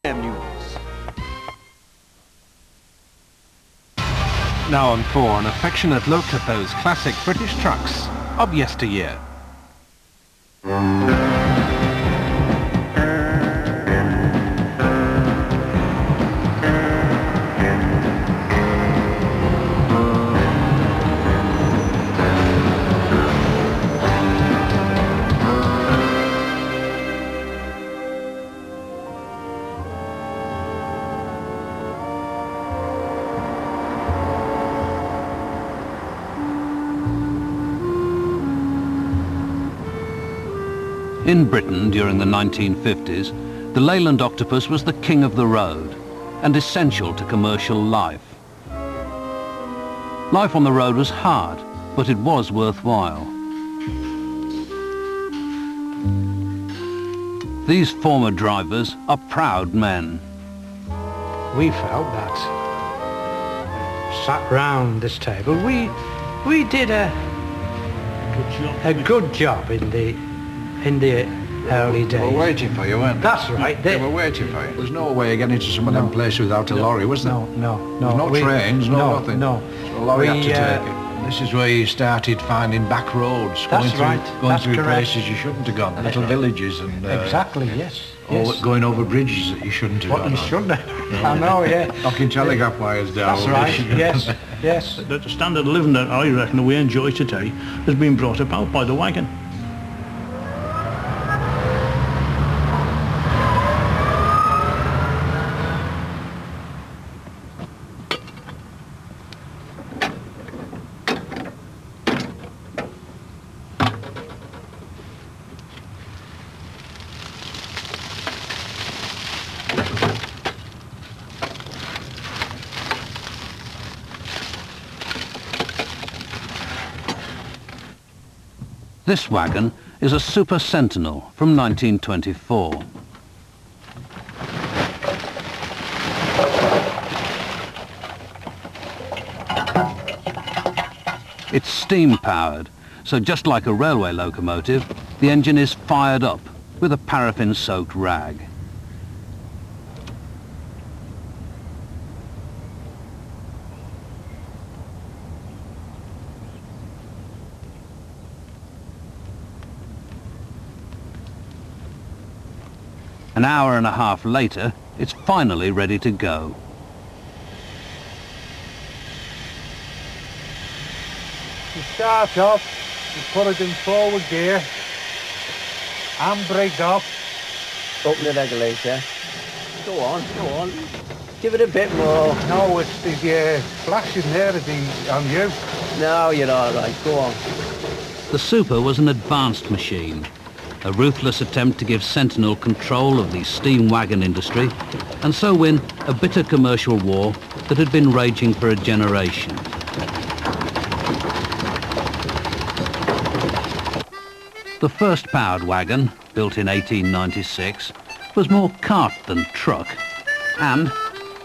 News. Now on 4, an affectionate look at those classic British trucks of yesteryear. In Britain during the 1950s, the Leyland octopus was the king of the road and essential to commercial life. Life on the road was hard, but it was worthwhile. These former drivers are proud men. We felt that, sat round this table, we did a good job in the early days. They were waiting for you, weren't they? That's right. They were waiting for you. There's no way of getting to some of them places without a lorry, was there? No. There's no trains, nothing. No. So a lorry had to take it. This is where you started finding back roads, going through places you shouldn't have gone, little villages and... exactly, yes. Or going over bridges that you shouldn't have gone. You shouldn't have. No. I know, yeah. Knocking telegraph wires down. That's right, yes. The standard of living that I reckon we enjoy today has been brought about by the wagon. This wagon is a Super Sentinel from 1924. It's steam-powered, so just like a railway locomotive, the engine is fired up with a paraffin-soaked rag. An hour and a half later, it's finally ready to go. To start off, you put it in forward gear, handbrake off. Open the regulator. Go on. Give it a bit more. No, it's the flashing there on you. No, you're all right. Go on. The Super was an advanced machine, a ruthless attempt to give Sentinel control of the steam wagon industry and so win a bitter commercial war that had been raging for a generation. The first powered wagon, built in 1896, was more cart than truck, and,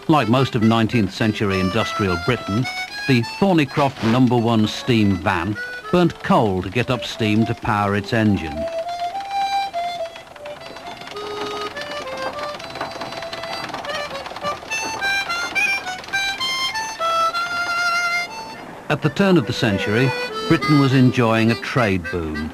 like most of 19th century industrial Britain, the Thornycroft No. 1 steam van burnt coal to get up steam to power its engine. At the turn of the century, Britain was enjoying a trade boom.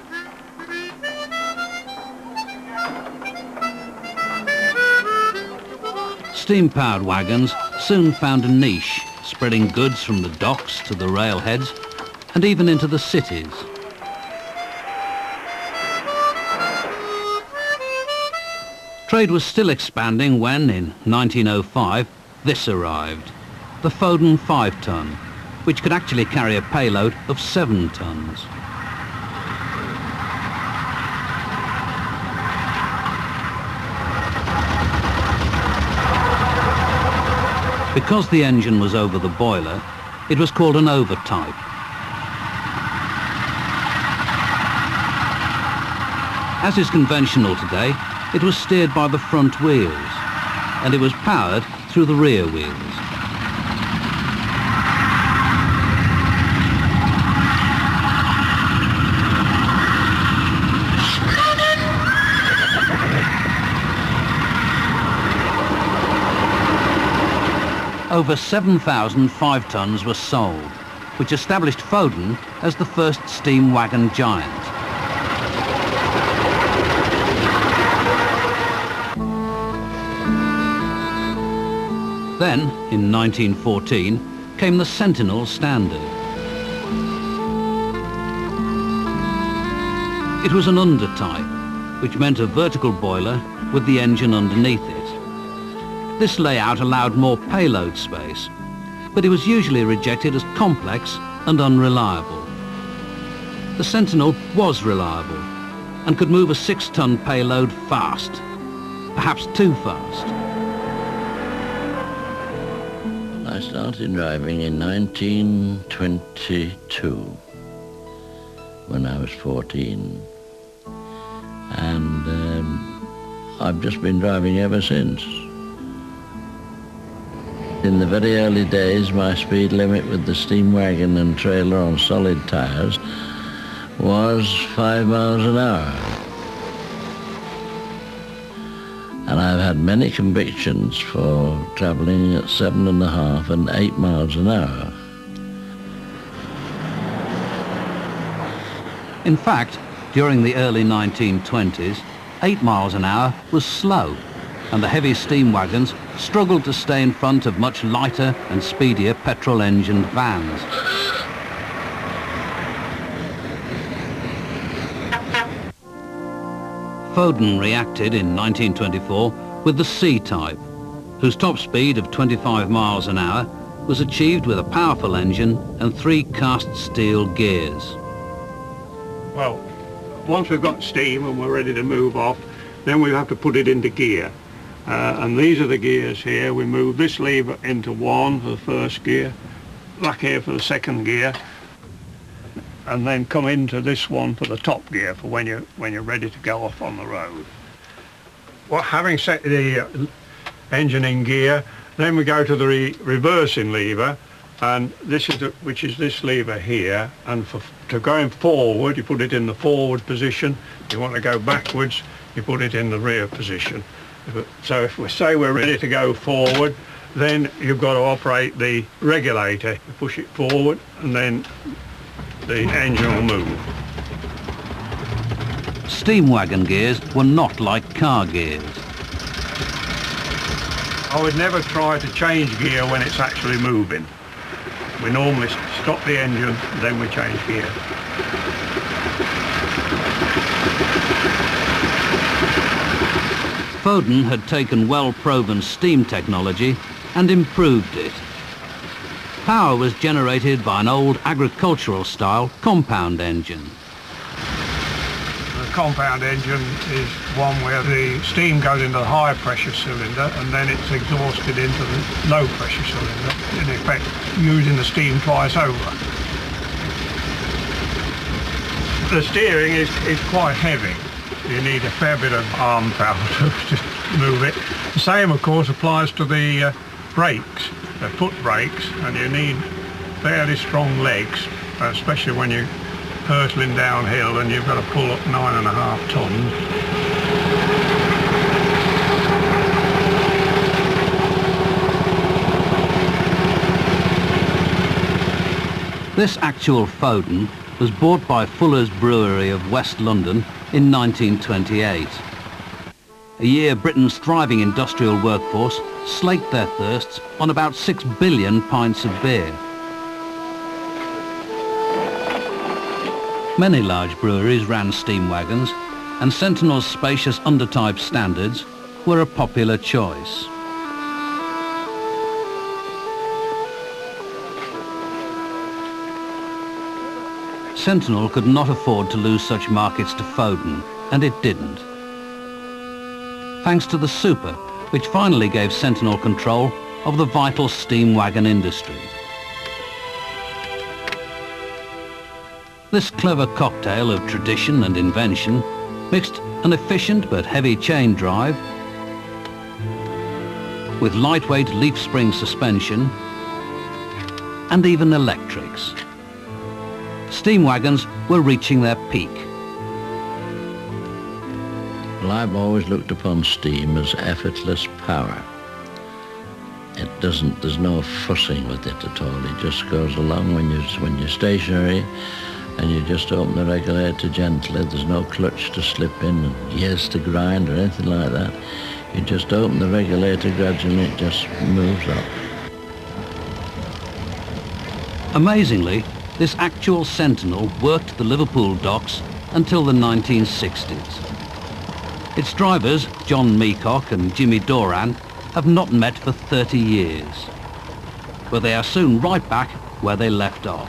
Steam-powered wagons soon found a niche, spreading goods from the docks to the railheads and even into the cities. Trade was still expanding when, in 1905, this arrived, the Foden 5-ton, which could actually carry a payload of 7 tons. Because the engine was over the boiler, it was called an overtype. As is conventional today, it was steered by the front wheels, and it was powered through the rear wheels. over 7,005 tonnes were sold, which established Foden as the first steam wagon giant. Then, in 1914, came the Sentinel standard. It was an undertype, which meant a vertical boiler with the engine underneath it. This layout allowed more payload space, but it was usually rejected as complex and unreliable. The Sentinel was reliable and could move a 6-ton payload fast, perhaps too fast. I started driving in 1922 when I was 14, and I've just been driving ever since. In the very early days, my speed limit with the steam wagon and trailer on solid tyres was 5 miles an hour. And I've had many convictions for travelling at 7.5 and 8 miles an hour. In fact, during the early 1920s, 8 miles an hour was slow, and the heavy steam wagons struggled to stay in front of much lighter and speedier petrol-engined vans. Foden reacted in 1924 with the C-type, whose top speed of 25 miles an hour was achieved with a powerful engine and 3 cast steel gears. Well, once we've got steam and we're ready to move off, then we have to put it into gear. And these are the gears here. We move this lever into 1 for the first gear, back here for the second gear, and then come into this one for the top gear for when you're ready to go off on the road. Well, having set the engine in gear, then we go to the reversing lever, and this is which is this lever here. And to going forward, you put it in the forward position. If you want to go backwards, you put it in the rear position. So if we say we're ready to go forward, then you've got to operate the regulator. You push it forward, and then the engine will move. Steam wagon gears were not like car gears. I would never try to change gear when it's actually moving. We normally stop the engine, then we change gear. Foden had taken well-proven steam technology and improved it. Power was generated by an old agricultural-style compound engine. The compound engine is one where the steam goes into the high-pressure cylinder and then it's exhausted into the low-pressure cylinder, in effect using the steam twice over. The steering is quite heavy. You need a fair bit of arm power to move it. The same, of course, applies to the brakes, the foot brakes, and you need fairly strong legs, especially when you're hurtling downhill and you've got to pull up 9.5 tons. This actual Foden was bought by Fuller's Brewery of West London in 1928. A year Britain's thriving industrial workforce slaked their thirsts on about 6 billion pints of beer. Many large breweries ran steam wagons, and Sentinel's spacious undertype standards were a popular choice. Sentinel could not afford to lose such markets to Foden, and it didn't. Thanks to the Super, which finally gave Sentinel control of the vital steam wagon industry. This clever cocktail of tradition and invention mixed an efficient but heavy chain drive with lightweight leaf spring suspension and even electrics. Steam wagons were reaching their peak. Well, I've always looked upon steam as effortless power. There's no fussing with it at all. It just goes along when you're stationary, and you just open the regulator gently. There's no clutch to slip in and gears to grind or anything like that. You just open the regulator gradually, it just moves up. Amazingly, this actual Sentinel worked the Liverpool docks until the 1960s. Its drivers, John Meacock and Jimmy Doran, have not met for 30 years. But they are soon right back where they left off.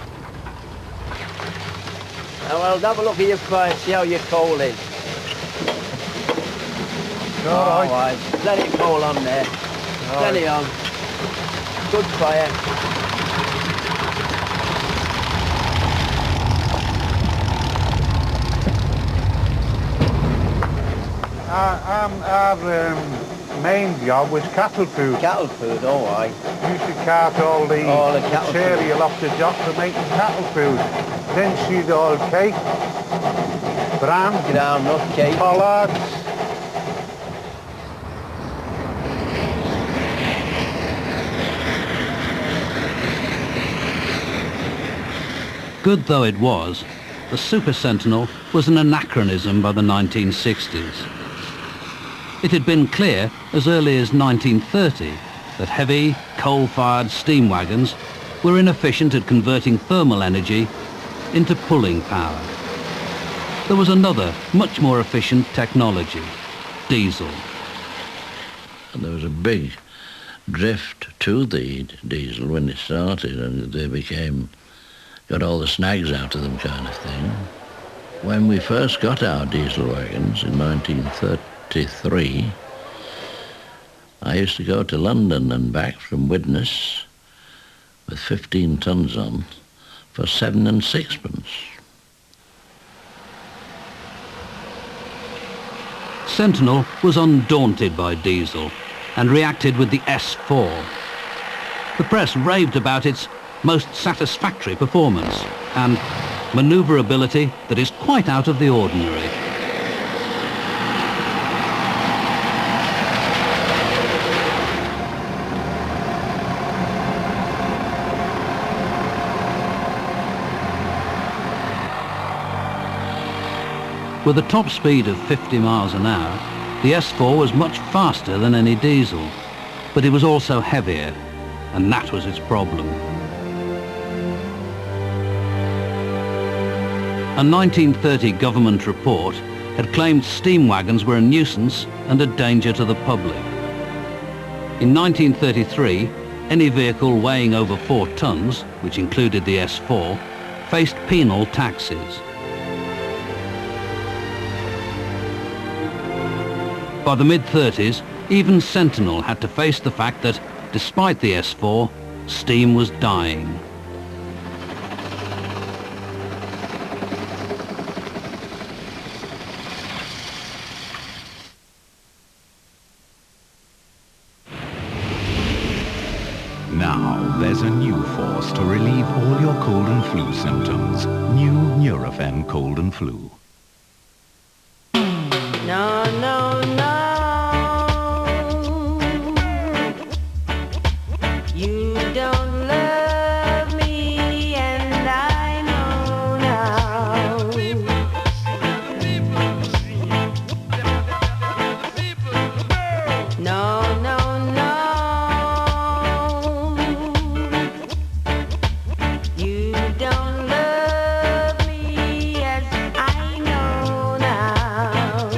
Now, well, have a look at your fire, see how your coal is. All right. Plenty of coal on there. Plenty on. Good fire. Our main job was cattle food. Cattle food, all right. We used to cart all the cattle material off the dock to make the cattle food. Linseed oil cake, bran, groundnut cake, bollards. Good though it was, the Super Sentinel was an anachronism by the 1960s. It had been clear as early as 1930 that heavy, coal-fired steam wagons were inefficient at converting thermal energy into pulling power. There was another, much more efficient technology, diesel. And there was a big drift to the diesel when it started, and they got all the snags out of them kind of thing. When we first got our diesel wagons in 1933, I used to go to London and back from Widnes with 15 tons on for 7 and 6pence. Sentinel was undaunted by diesel and reacted with the S4. The press raved about its most satisfactory performance and manoeuvrability that is quite out of the ordinary. With a top speed of 50 miles an hour, the S4 was much faster than any diesel, but it was also heavier, and that was its problem. A 1930 government report had claimed steam wagons were a nuisance and a danger to the public. In 1933, any vehicle weighing over 4 tons, which included the S4, faced penal taxes. By the mid-30s, even Sentinel had to face the fact that, despite the S4, steam was dying. Now there's a new force to relieve all your cold and flu symptoms. New Nurofen Cold and Flu. No, no, no. You don't love me, and I know now. No, no, no. You don't love me as I know now.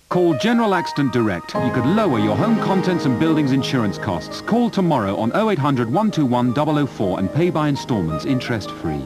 Call General Accident Direct. You could lower your home contents and buildings insurance costs. Call tomorrow on 0800 121 004 and pay by instalments, interest free.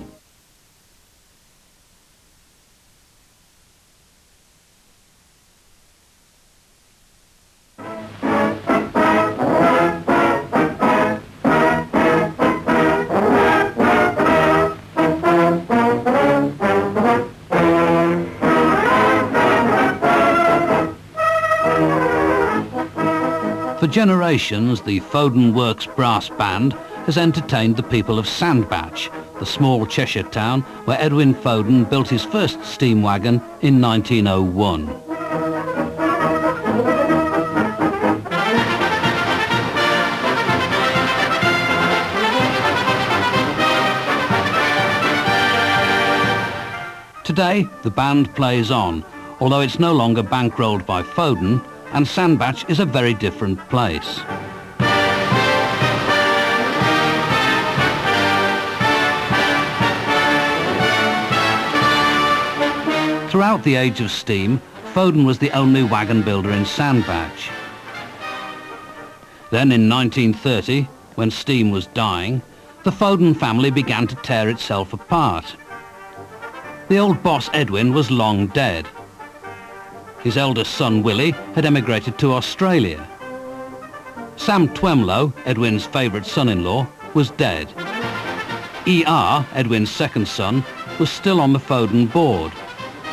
For generations, the Foden Works Brass Band has entertained the people of Sandbach the small Cheshire town where Edwin Foden built his first steam wagon in 1901. Today, the band plays on, although it's no longer bankrolled by Foden, and Sandbach is a very different place. Throughout the age of steam, Foden was the only wagon builder in Sandbach. Then in 1930, when steam was dying, the Foden family began to tear itself apart. The old boss Edwin was long dead. His eldest son Willie had emigrated to Australia. Sam Twemlow, Edwin's favourite son-in-law, was dead. E.R., Edwin's second son, was still on the Foden board,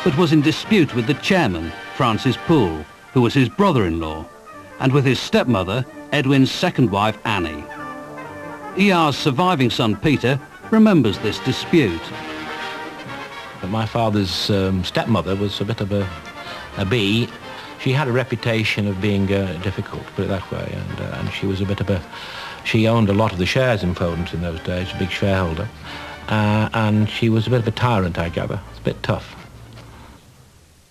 but was in dispute with the chairman, Francis Poole, who was his brother-in-law, and with his stepmother, Edwin's second wife, Annie. E.R.'s surviving son, Peter, remembers this dispute. My father's stepmother was a bit of a bee. She had a reputation of being difficult, put it that way, and she was a bit of a... She owned a lot of the shares in Foden's in those days, a big shareholder, and she was a bit of a tyrant, I gather. It's a bit tough.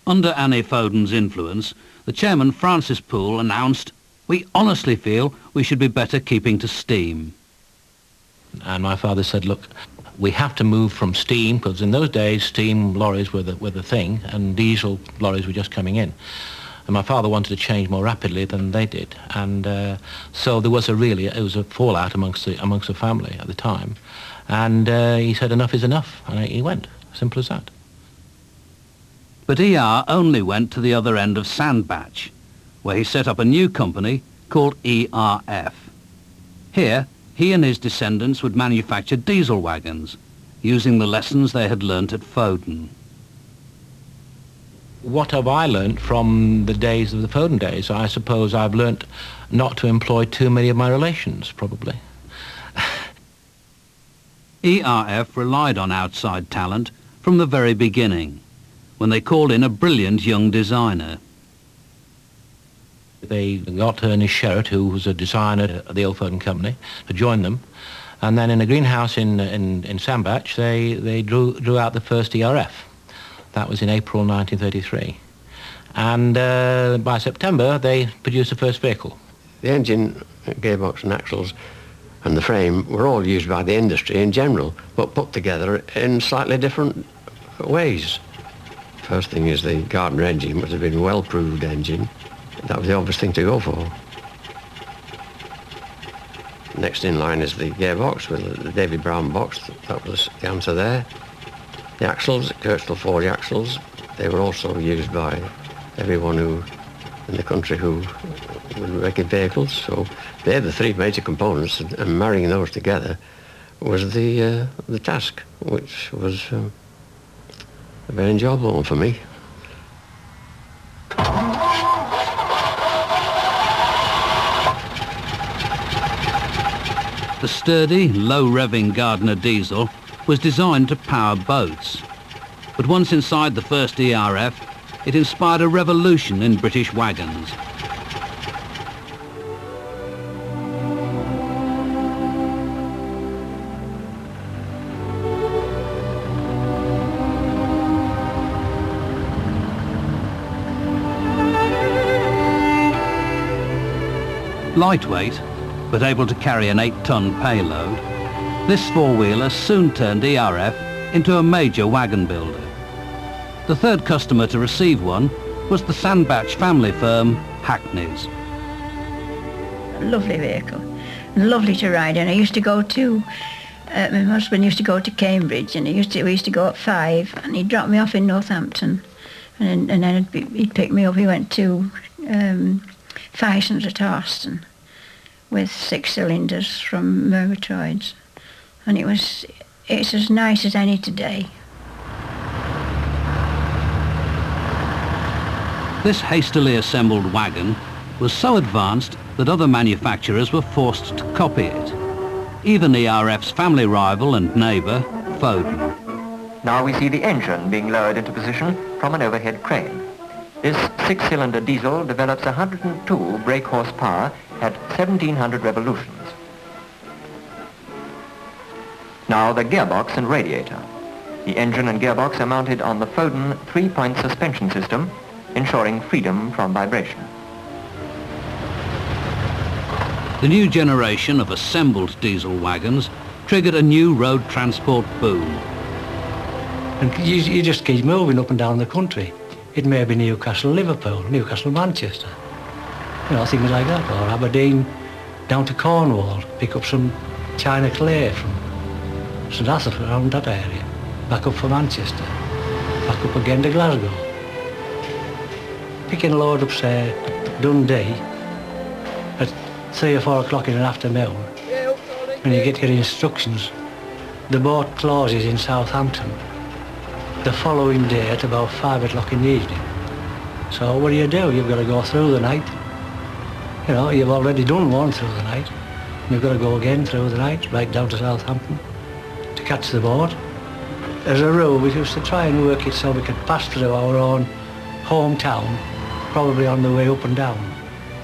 Under Annie Foden's influence, the chairman Francis Poole announced, "We honestly feel we should be better keeping to steam." And my father said, look, we have to move from steam, because in those days steam lorries were the thing, and diesel lorries were just coming in. And my father wanted to change more rapidly than they did, and so there was it was a fallout amongst the family at the time. And he said enough is enough, and he went. Simple as that. But E.R. only went to the other end of Sandbach, where he set up a new company called ERF. Here, he and his descendants would manufacture diesel wagons, using the lessons they had learnt at Foden. What have I learnt from the days of the Foden days? I suppose I've learnt not to employ too many of my relations, probably. ERF relied on outside talent from the very beginning, when they called in a brilliant young designer. They got Ernest Sherratt, who was a designer at the old Foden company, to join them. And then in a greenhouse in Sandbach, they drew out the first ERF. That was in April 1933. And by September, they produced the first vehicle. The engine, gearbox and axles and the frame were all used by the industry in general, but put together in slightly different ways. First thing is the Gardner engine, which had been a well-proved engine. That was the obvious thing to go for. Next in line is the gearbox with the David Brown box. That was the answer there. The axles, Kirchstall 40 axles, they were also used by everyone in the country who were making vehicles. So they're the three major components, and marrying those together was the task, which was a very enjoyable one for me. The sturdy, low-revving Gardner diesel was designed to power boats. But once inside the first ERF, it inspired a revolution in British wagons. Lightweight, but able to carry an 8-ton payload, this four-wheeler soon turned ERF into a major wagon builder. The third customer to receive one was the Sandbach family firm, Hackney's. Lovely vehicle, lovely to ride in. I used to go to, my husband used to go to Bainbridge, and we used to go at 5, and he'd drop me off in Northampton, and then he'd pick me up. He went to Fison's at Austin with 6 cylinders from Murgatroyd's, and it's as nice as any today. This hastily assembled wagon was so advanced that other manufacturers were forced to copy it. Even ERF's family rival and neighbour, Foden. Now we see the engine being lowered into position from an overhead crane. This 6-cylinder diesel develops 102 brake horsepower at 1,700 revolutions. Now the gearbox and radiator. The engine and gearbox are mounted on the Foden 3-point suspension system, ensuring freedom from vibration. The new generation of assembled diesel wagons triggered a new road transport boom. And you just keep moving up and down the country. It may be Newcastle, Liverpool, Newcastle, Manchester. You know, things like that. Or Aberdeen down to Cornwall, pick up some China clay from St Asaph around that area. Back up for Manchester, back up again to Glasgow. Picking a load up, say, Dundee at 3 or 4 o'clock in the afternoon. When you get your instructions, the boat closes in Southampton the following day at about 5 o'clock in the evening. So what do? You've got to go through the night. You know, you've already done one through the night. You've got to go again through the night, right down to Southampton, to catch the boat. As a rule, we used to try and work it so we could pass through our own hometown, probably on the way up and down,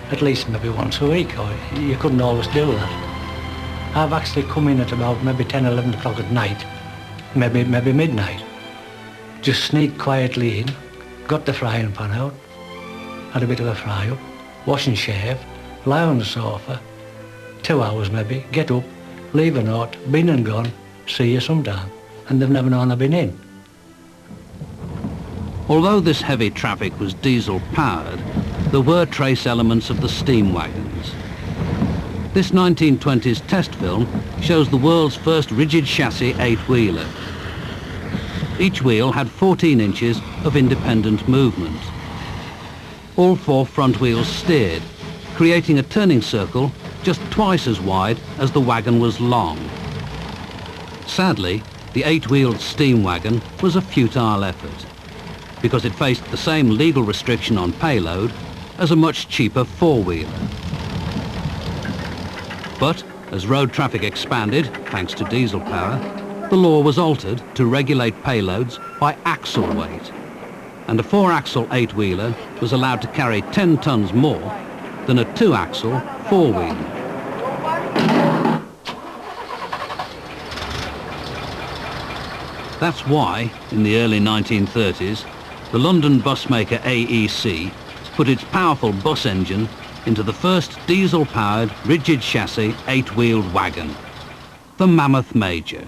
at least maybe once a week, or you couldn't always do that. I've actually come in at about maybe 10, 11 o'clock at night, maybe midnight. Just sneak quietly in, got the frying pan out, had a bit of a fry up, wash and shave, lie on the sofa, 2 hours maybe, get up, leave a note, been and gone, see you sometime. And they've never known I've been in. Although this heavy traffic was diesel powered, there were trace elements of the steam wagons. This 1920s test film shows the world's first rigid chassis 8-wheeler. Each wheel had 14 inches of independent movement. All 4 front wheels steered, creating a turning circle just twice as wide as the wagon was long. Sadly, the 8-wheeled steam wagon was a futile effort, because it faced the same legal restriction on payload as a much cheaper 4-wheeler. But as road traffic expanded, thanks to diesel power, the law was altered to regulate payloads by axle weight, and a 4-axle 8-wheeler was allowed to carry 10 tons more than a 2-axle 4-wheeler. That's why, in the early 1930s, the London bus maker AEC put its powerful bus engine into the first diesel-powered, rigid chassis 8-wheeled wagon, the Mammoth Major.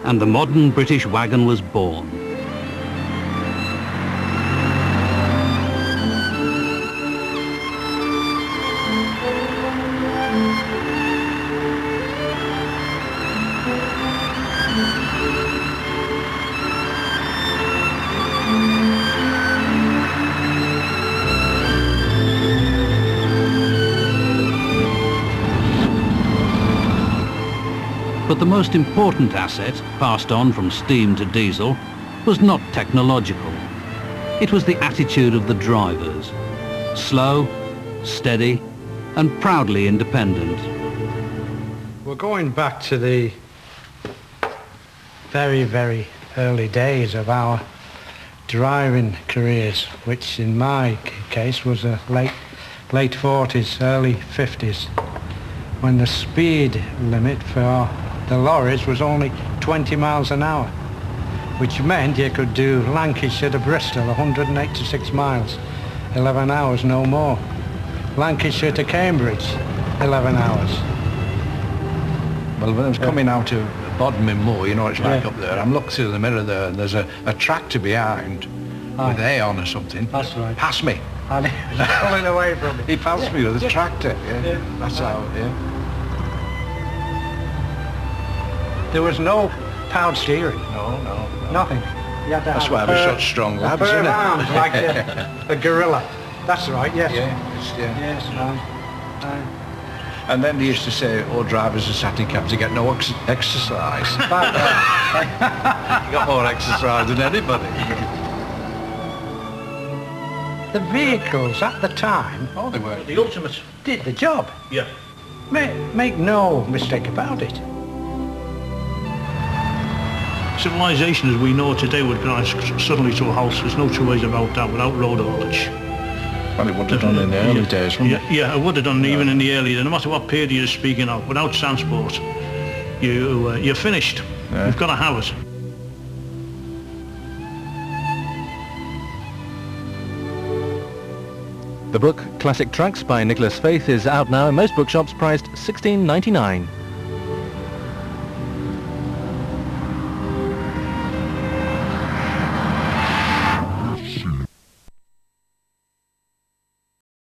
And the modern British wagon was born. But the most important asset passed on from steam to diesel was not technological. It was the attitude of the drivers. Slow, steady, and proudly independent. We're going back to the very, very early days of our driving careers, which in my case was the late 40s, early 50s, when the speed limit for the lorries was only 20 miles an hour, which meant you could do Lancashire to Bristol, 186 miles, 11 hours, no more. Lancashire to Cambridge, 11 hours. Well, when I was coming out of Bodmin Moor, you know what it's like up there, I'm looking through the mirror there and there's a tractor behind with hay on or something. That's right. Pass me. And he was pulling away from me. He passed me with a tractor, That's how, There was no powered steering. No. Nothing. You had to That's why we're such strong lads, a pair isn't of it? arms like a gorilla. That's right, yes. Yes, right. And then they used to say, all drivers are sat in cabs to get no exercise. You got more exercise than anybody. The vehicles at the time, they were. The ultimate. Did the job. Yeah. Make no mistake about it. Civilization as we know it today would crash suddenly to a halt. There's no two ways about that without road haulage. Well, it would have done in the early days, wouldn't it? Yeah, it would have done even in the early days. No matter what period you're speaking of, without transport, you're finished. Yeah. You've got to have it. The book Classic Trucks by Nicholas Faith is out now in most bookshops, priced $16.99.